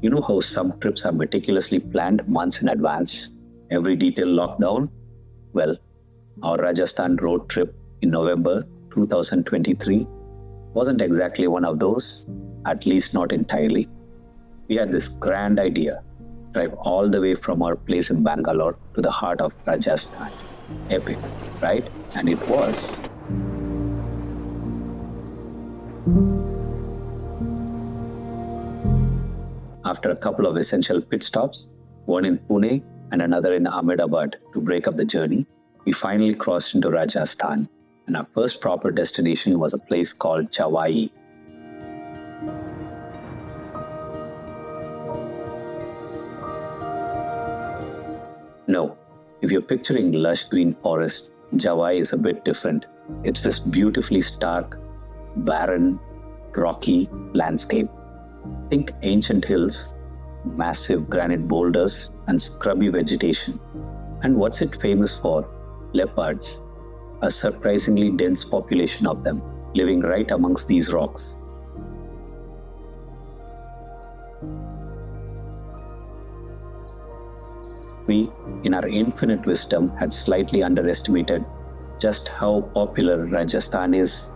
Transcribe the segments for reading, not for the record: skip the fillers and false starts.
You know how some trips are meticulously planned months in advance, every detail locked down? Well, our Rajasthan road trip in November 2023 wasn't exactly one of those, at least not entirely. We had this grand idea: drive all the way from our place in Bangalore to the heart of Rajasthan. Epic, right? And it was. After a couple of essential pit stops, one in Pune and another in Ahmedabad to break up the journey, we finally crossed into Rajasthan, and our first proper destination was a place called Jawai. No, if you're picturing lush green forest, Jawai is a bit different. It's this beautifully stark, barren, rocky landscape. Think ancient hills, massive granite boulders, and scrubby vegetation. And what's it famous for? Leopards. A surprisingly dense population of them living right amongst these rocks. We, in our infinite wisdom, had slightly underestimated just how popular Rajasthan is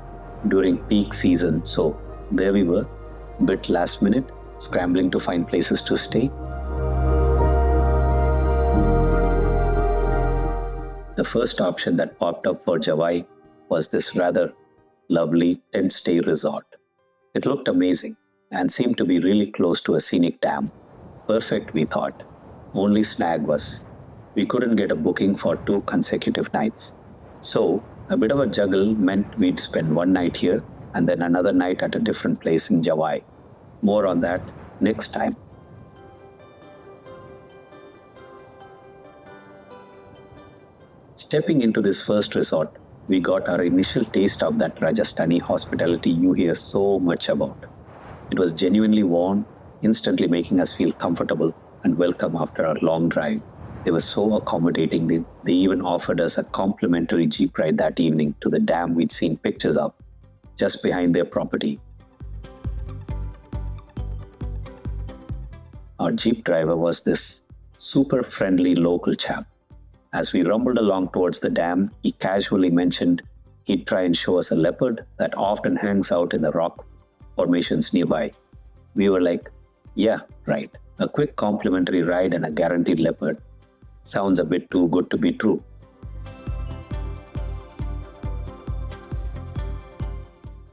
during peak season. So there we were, a bit last minute, scrambling to find places to stay. The first option that popped up for Jawai was this rather lovely tent stay resort. It looked amazing and seemed to be really close to a scenic dam. Perfect, we thought. Only snag was we couldn't get a booking for 2 consecutive nights. So a bit of a juggle meant we'd spend one night here and then another night at a different place in Jawai. More on that next time. Stepping into this first resort, we got our initial taste of that Rajasthani hospitality you hear so much about. It was genuinely warm, instantly making us feel comfortable and welcome after our long drive. They were so accommodating, they even offered us a complimentary jeep ride that evening to the dam we'd seen pictures of, just behind their property. Our jeep driver was this super friendly local chap. As we rumbled along towards the dam, he casually mentioned he'd try and show us a leopard that often hangs out in the rock formations nearby. We were like, yeah, right. A quick complimentary ride and a guaranteed leopard. Sounds a bit too good to be true.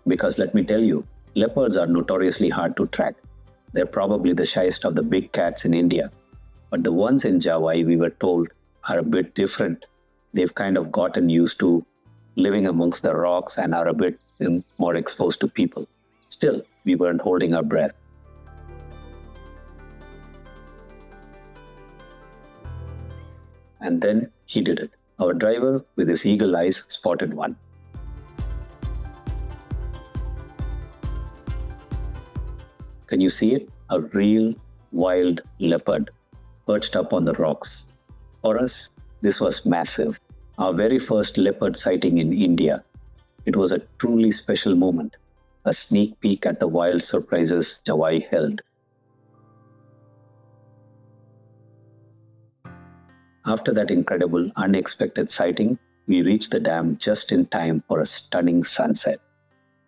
Because let me tell you, leopards are notoriously hard to track. They're probably the shyest of the big cats in India. But the ones in Jawai, we were told, are a bit different. They've kind of gotten used to living amongst the rocks and are a bit more exposed to people. Still, we weren't holding our breath. And then he did it. Our driver, with his eagle eyes, spotted one. Can you see it? A real wild leopard perched up on the rocks. For us, this was massive. Our very first leopard sighting in India. It was a truly special moment, a sneak peek at the wild surprises Jawai held. After that incredible, unexpected sighting, we reached the dam just in time for a stunning sunset.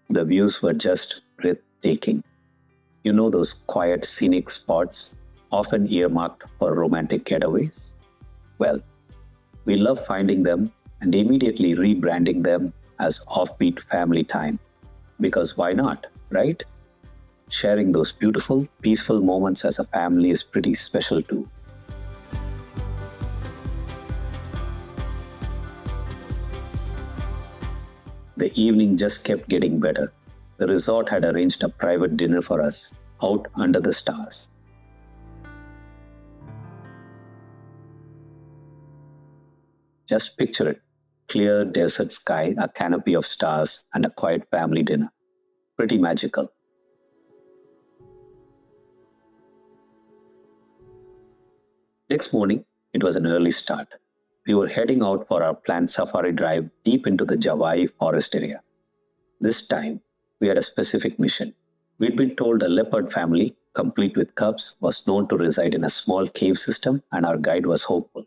The views were just breathtaking. You know those quiet, scenic spots, often earmarked for romantic getaways? Well, we love finding them and immediately rebranding them as Offbeat Family Time. Because why not, right? Sharing those beautiful, peaceful moments as a family is pretty special too. The evening just kept getting better. The resort had arranged a private dinner for us, out under the stars. Just picture it. Clear desert sky, a canopy of stars, and a quiet family dinner. Pretty magical. Next morning, it was an early start. We were heading out for our planned safari drive deep into the Jawai forest area. This time, we had a specific mission. We'd been told a leopard family complete with cubs, was known to reside in a small cave system, and our guide was hopeful.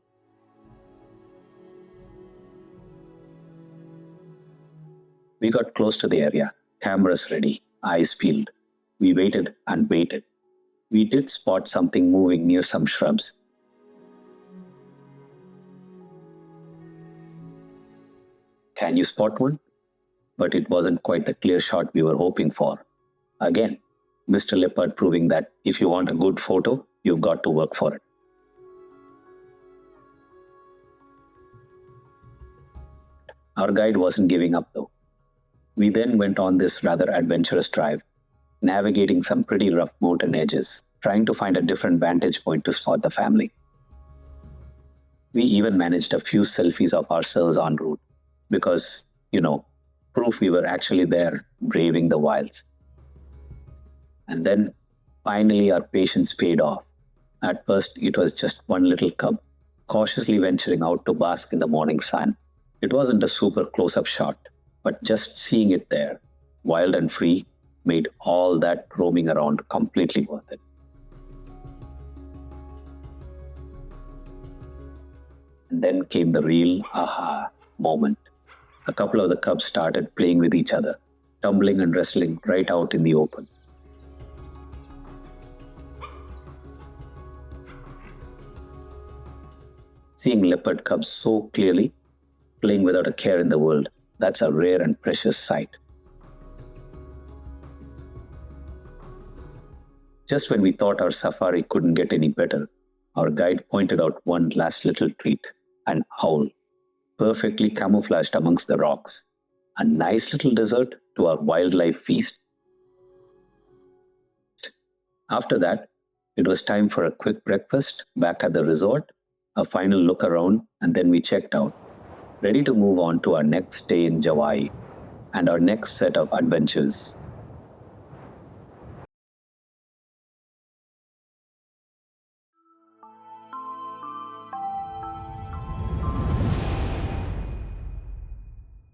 We got close to the area, cameras ready, eyes peeled. We waited and waited. We did spot something moving near some shrubs. Can you spot one? But it wasn't quite the clear shot we were hoping for. Again, Mr. Leopard proving that if you want a good photo, you've got to work for it. Our guide wasn't giving up though. We then went on this rather adventurous drive, navigating some pretty rough mountain edges, trying to find a different vantage point to spot the family. We even managed a few selfies of ourselves en route because, proof we were actually there braving the wilds. And then, finally, our patience paid off. At first, it was just one little cub, cautiously venturing out to bask in the morning sun. It wasn't a super close-up shot, but just seeing it there, wild and free, made all that roaming around completely worth it. And then came the real aha moment. A couple of the cubs started playing with each other, tumbling and wrestling right out in the open. Seeing leopard cubs so clearly, playing without a care in the world, that's a rare and precious sight. Just when we thought our safari couldn't get any better, our guide pointed out one last little treat, an owl, perfectly camouflaged amongst the rocks. A nice little dessert to our wildlife feast. After that, it was time for a quick breakfast back at the resort, a final look around, and then we checked out, ready to move on to our next stay in Jawai and our next set of adventures.